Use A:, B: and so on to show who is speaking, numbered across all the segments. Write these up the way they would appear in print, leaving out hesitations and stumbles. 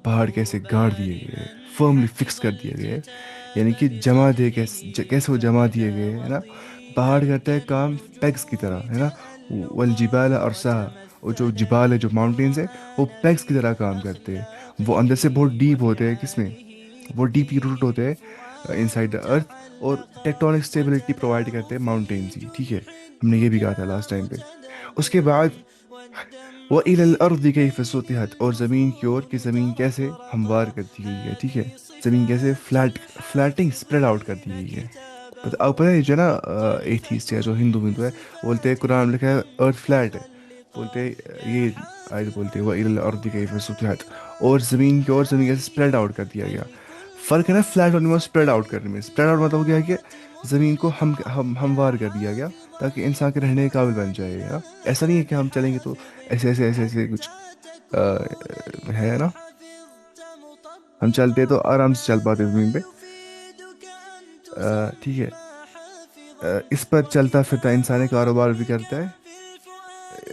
A: پہاڑ کیسے گاڑ دیے گئے، فرملی فکس کر دیے گئے، یعنی کہ جما دے کیسے وہ جما دیے گئے ہے نا. پہاڑ کرتا ہے کام پیگس کی طرح ہے نا. والجبال ارساہا، وہ جو جبال ہے، جو ماؤنٹینز ہے، وہ پیگس کی طرح کام کرتے ہیں. وہ اندر سے بہت ڈیپ ہوتے ہیں. کس میں؟ وہ ڈیپلی روٹ ہوتے ہیں ان سائڈ دا ارتھ. اور ٹیکٹونک اسٹیبلٹی پرووائڈ کرتے ہیں ماؤنٹینس ہی. ٹھیک ہے، ہم نے یہ بھی کہا تھا لاسٹ ٹائم پہ. اس کے بعد وَإِلَى الْأَرْضِ كَيْفَ سُطِحَتْ، اور زمین کی اور کہ زمین کیسے ہموار کر دی گئی ہے. ٹھیک ہے، زمین کیسے فلیٹنگ اسپریڈ آؤٹ کر دی گئی ہے. آپ پتہ ہے جو نا ایتھیسٹ ہے، جو ہندو ہے، بولتے ہیں قرآن میں لکھا ہے ارتھ فلیٹ ہے. بولتے ہیں یہ آیت بولتے ہیں وَإِلَى الْأَرْضِ كَيْفَ سُطِحَتْ، اور زمین کی اور زمین کیسے اسپریڈ آؤٹ کر دیا گیا. فرق ہے نا فلیٹ ہونے میں اور اسپریڈ آؤٹ کرنے میں. اسپریڈ آؤٹ مطلب ہو گیا کہ زمین کو ہموار کر دیا گیا تاکہ انسان کے رہنے کے قابل بن جائے گا. ایسا نہیں ہے کہ ہم چلیں گے تو ایسے ایسے ایسے ایسے کچھ ہے نا. ہم چلتے تو آرام سے چل پاتے زمین پہ. ٹھیک ہے، اس پر چلتا پھرتا انسانی کاروبار بھی کرتا ہے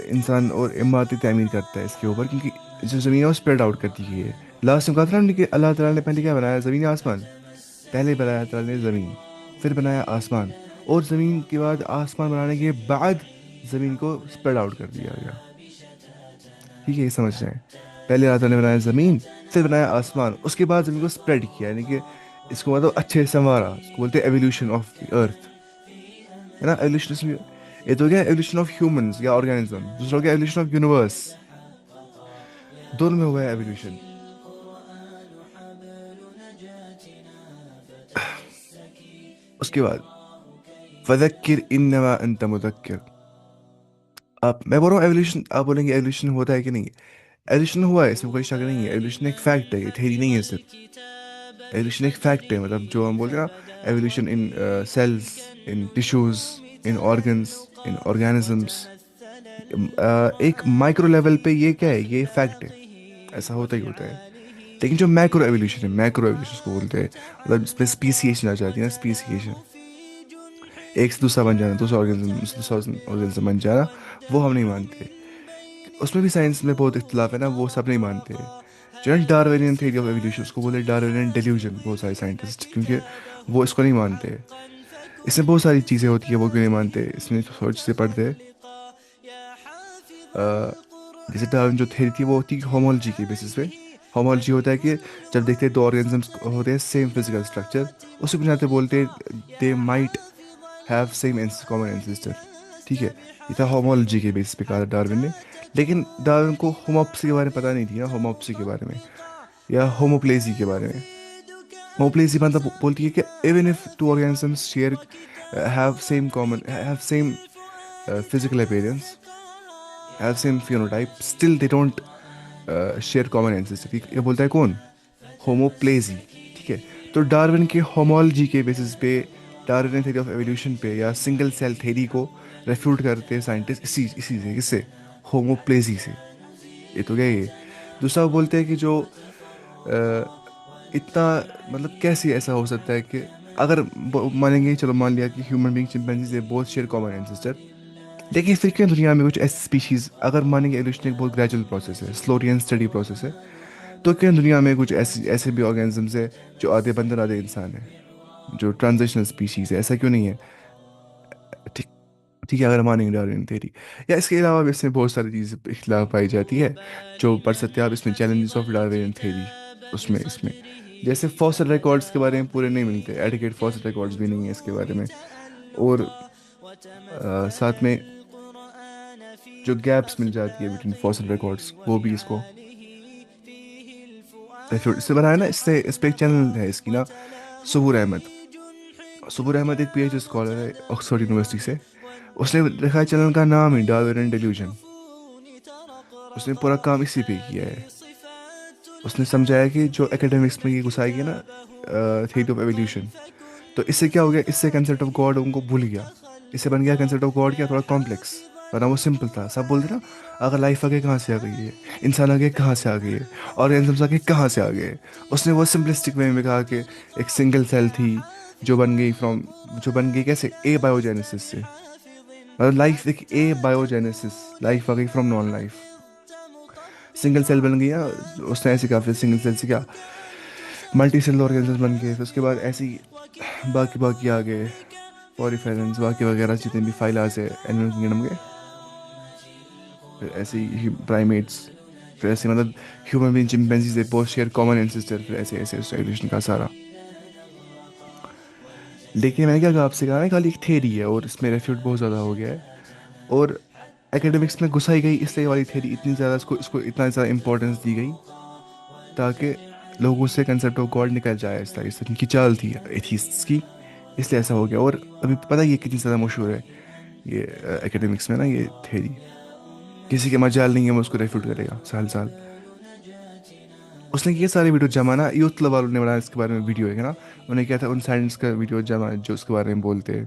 A: انسان، اور عمارتی تعمیر کرتا ہے اس کے اوپر، کیونکہ جو زمین ہے وہ اسپریڈ آؤٹ کر دی گئی ہے. لاسٹ میں کہا تھا نا ہم نے کہ اللہ تعالیٰ نے پہلے کیا بنایا؟ زمین آسمان. پہلے بنایا اللہ تعالیٰ نے زمین، پھر بنایا آسمان، اور زمین کے بعد آسمان بنانے کے بعد زمین کو اسپریڈ آؤٹ کر دیا گیا. ٹھیک ہے، یہ سمجھ رہے ہیں؟ پہلے اللہ تعالیٰ نے بنایا زمین، پھر بنایا آسمان، اس کے بعد زمین کو اسپریڈ کیا، یعنی کہ اس کو مطلب اچھے سے سنوارا. اس کو بولتے ہیں ایولیوشن آف دی ارتھ، ہے نا. ایولیوشن اس میں یہ تو ہو گیا ایولیوشن آف ہیومنز یا آرگینزم، دوسرا ہو گیا ایولیوشن آف یونیورس. دونوں میں ہوا ہے ایولیوشن. اس کے بعد فذکر انما انت مذکر. آپ میں بول رہا ہوں ایولیوشن، آپ بولیں گے ایولیوشن ہوتا ہے کہ نہیں؟ ایولیوشن ہوا ہے، اس میں کوئی شک نہیں ہے. ایولیوشن ایک فیکٹ ہے، یہ تھیری نہیں ہے صرف. ایولیوشن ایک فیکٹ ہے، مطلب جو ہم بول رہے ہیں نا، ایولیوشن ان سیلز، ان ٹیشوز، ان آرگنز، ان آرگینزمس. ایک مائکرو لیول پہ یہ کیا ہے؟ یہ فیکٹ ہے، ایسا ہوتا ہی ہوتا ہے. لیکن جو میکرو ایولیوشن ہے، میکرو ایولیوشن اس کو بولتے ہیں، مطلب اس میں اسپیسیشن آ جاتی ہے نا. اسپیسیشن، ایک سے دوسرا بن جانا، دوسرا آرگنزم بن جانا، وہ ہم نہیں مانتے. اس میں بھی سائنس میں بہت اختلاف ہے نا، وہ سب نہیں مانتے. جو نا ڈاروینین تھیوری آف ایولیوشن، اس کو بولتے ہیں ڈاروینین ڈیلیوژن بہت سارے سائنٹسٹ، کیونکہ وہ اس کو نہیں مانتے. اس میں بہت ساری چیزیں ہوتی ہیں وہ کیوں نہیں مانتے، اس میں سوچ سے پڑھتے ہیں. جیسے ڈاروین جو تھیوری تھی وہ ہوتی ہے ہومولوجی کے بیسس پہ. ہومولوجی ہوتا ہے کہ جب دیکھتے ہیں دو آرگنزمس ہوتے ہیں سیم فزیکل اسٹرکچر، اسی بنا پہ بولتے ہیں they might have same common ancestor. ٹھیک ہے، یہ تھا ہومولوجی کے بیس پہ کہا تھا ڈاروین نے. لیکن ڈاروین کو ہوموپسی کے بارے میں پتہ نہیں تھی نا، ہوموپسی کے بارے میں یا ہوموپلیزی کے بارے میں. ہوموپلیزی مطلب بولتی ہے کہ even if two organisms share have same common, have same physical appearance, have same phenotype, still they don't share common ancestry. یہ بولتا ہے کون؟ ہوموپلیزی. ٹھیک ہے، تو ڈاروین کے ہومولوجی کے بیسس پہ، ڈاروین تھیوری آف ایولیوشن پہ یا سنگل سیل تھیوری کو ریفیوٹ کرتے ہیں سائنٹسٹ اسی سے، کس سے؟ ہوموپلیزی سے. یہ تو کیا یہ دوسرا وہ بولتے ہیں کہ جو اتنا مطلب کیسے ایسا ہو سکتا ہے کہ اگر مانیں گے، چلو مان لیا کہ ہیومن بینگ چمپینزیز بہت شیئر کامن اینسسٹر، لیکن پھر کیوں دنیا میں کچھ ایسی اسپیشیز، اگر مانیں گے ایولیوشن ایک بہت گریجول پروسیس ہے، سلولی اینڈ اسٹڈی پروسیس ہے، تو کیوں دنیا میں کچھ ایسے بھی آرگینزمز ہیں جو آدھے بندر آدھے انسان ہیں، جو ٹرانزیشنل اسپیشیز ہے؟ ایسا کیوں نہیں ہے؟ ٹھیک ٹھیک ہے، اگر مانیں گے ڈاروین تھیوری. یا اس کے علاوہ بھی اس میں بہت ساری چیزیں اختلاف پائی جاتی ہے جو پڑھ سکتے ہیں آپ. اس میں چیلنجز آف ڈاروین تھیوری، اس میں جیسے فاسل ریکارڈز کے بارے میں پورے نہیں ملتے، ایڈیکیٹ فاسل ریکارڈز بھی نہیں ہیں اس کے بارے میں. اور ساتھ میں جو گیپس مل جاتی ہے بٹوین فاسل ریکارڈز، وہ بھی اس کو اس سے بنایا نا. اس پہ ایک چینل ہے اس کی نا، صبور احمد. صبور احمد ایک پی ایچ اسکالر ہے آکسفورڈ یونیورسٹی سے. اس نے لکھا ہے چینل کا نام ہے ڈاروین ڈیلیوژن. اس نے پورا کام اسی پہ کیا ہے. اس نے سمجھایا کہ جو اکیڈمکس میں یہ گھسائی گئی نا تھیوری آف ایولیوشن، تو اس سے کیا ہو گیا، اس سے کنسیپٹ آف گاڈ ان کو بھول گیا. اس سے بن گیا کنسیپٹ آف گاڈ کیا تھوڑا کمپلیکس، ورنہ وہ سمپل تھا. سب بولتے نا اگر لائف آگے کہاں سے آ گئی ہے، انسان آگے کہاں سے آ گئی ہے، آرگینزمس آگے کہاں سے آ گئے. اس نے وہ سمپلسٹک وے میں کہا کہ ایک سنگل سیل تھی جو بن گئی کیسے؟ اے بایوجینیسس سے. مطلب لائف ایک اے بایوجینیسس، لائف آ گئی from non life. Single cell بن گیا، اس نے ایسی کہا، پھر سنگل سیل سے کیا ملٹی سیل آرگینزمز بن گئے، پھر اس کے بعد ایسی باقی آگے پوریفیرنس باقی وغیرہ جتنے بھی فائلاز ہے اینیمل کنگڈم کے، پھر ایسے ہی پرائمیٹس، پھر ایسے مطلب human being chimpanzees they both share common ancestor, پھر ایسے ایسے ایولیوشن کا سارا. لیکن میں نے کیا کہا آپ سے کہا نا خالی ایک تھیری ہے اور اس میں ریفیوٹ بہت زیادہ ہو گیا ہے، اور اکیڈمکس میں گھسائی گئی اس لیے والی تھیری اتنی زیادہ اس کو اتنا زیادہ امپورٹنس دی گئی تاکہ لوگوں سے کنسیپٹ آف گاڈ نکل جائے، اس طرح سے ان کی چال تھی ایتھیسٹس کی، اس لیے ایسا ہو گیا. اور ابھی پتہ یہ کتنی زیادہ مشہور ہے یہ اکیڈمکس میں نا یہ تھیری، کسی کے مجال نہیں ہے وہ اس کو ریفیوٹ کرے گا سال سال. اس نے یہ سارے ویڈیو جمع نا یوتھ کلب والوں نے بنایا اس کے بارے میں ویڈیو ہے نا، انہوں نے کیا تھا ان سائنس کا ویڈیو جمع جو اس کے بارے میں بولتے ہیں.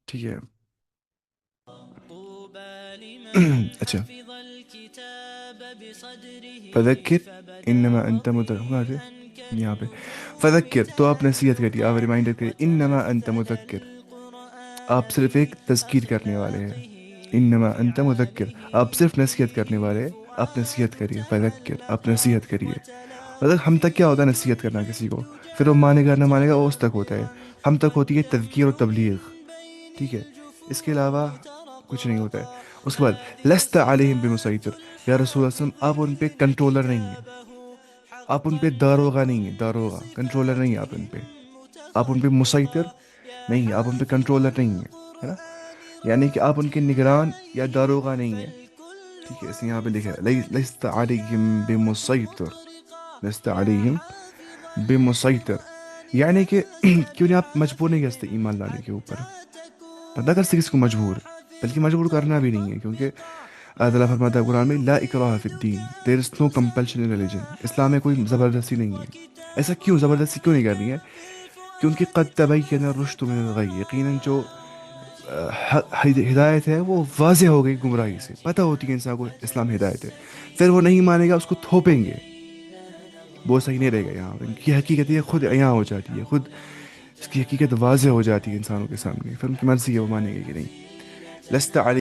A: ٹھیک ہے. اچھا، فذکر انما انت مذکر، یہاں پہ فذکر تو آپ نصیحت کریے، آپ ریمائنڈر کریے، انما انت مذکر آپ صرف ایک تذکیر کرنے والے ہیں، انما انت مذکر آپ صرف نصیحت کرنے والے ہیں، آپ نصیحت کریے، فذکر آپ نصیحت کریے. مطلب ہم تک کیا ہوتا ہے نصیحت کرنا کسی کو، پھر وہ مانے گا نہ مانے گا وہ اس تک ہوتا ہے، ہم تک ہوتی ہے تذکیر و تبلیغ. ٹھیک ہے، اس کے علاوہ کچھ نہیں ہوتا ہے. اس کے بعد لست علیہم بمسیطر، یا رسول اللہ صلی اللہ علیہ وسلم آپ ان پہ کنٹرولر نہیں ہیں، آپ ان پہ داروغہ نہیں ہیں، داروغہ کنٹرولر نہیں ہیں آپ ان پہ مسیطر نہیں ہیں، آپ ان پہ کنٹرولر نہیں ہیں، ہے نا، یعنی کہ آپ ان کے نگران یا داروغہ نہیں ہیں. ٹھیک ہے، اس نے یہاں پہ لکھا ہے لست علیہم بمسیطر، لست علیہم بمسیطر، یعنی کہ کیوں نہیں آپ مجبور نہیں کر سکتے ایمان لانے کے اوپر، پتہ کر سکتے کس کو مجبور، بلکہ مجبور کرنا بھی نہیں ہے، کیونکہ اللہ فرماتا ہے قرآن میں لا اکراہ فی الدین، دیر از نو کمپلشن ان ریلیجن، اسلام میں کوئی زبردستی نہیں ہے. ایسا کیوں زبردستی کیوں نہیں کرنی ہے؟ کیونکہ قد تبین الرشد من الغی، یقیناً جو ہدایت ہے وہ واضح ہو گئی گمراہی سے، پتہ ہوتی ہے انسان کو اسلام ہدایت ہے، پھر وہ نہیں مانے گا اس کو تھوپیں گے، وہ صحیح نہیں رہے گا. یہاں ان کی حقیقت یہ خود یہاں ہو جاتی ہے، خود اس کی حقیقت واضح ہو جاتی ہے انسانوں کے سامنے، پھر ان کی مرضی ہے وہ مانیں گے کہ نہیں. لست علی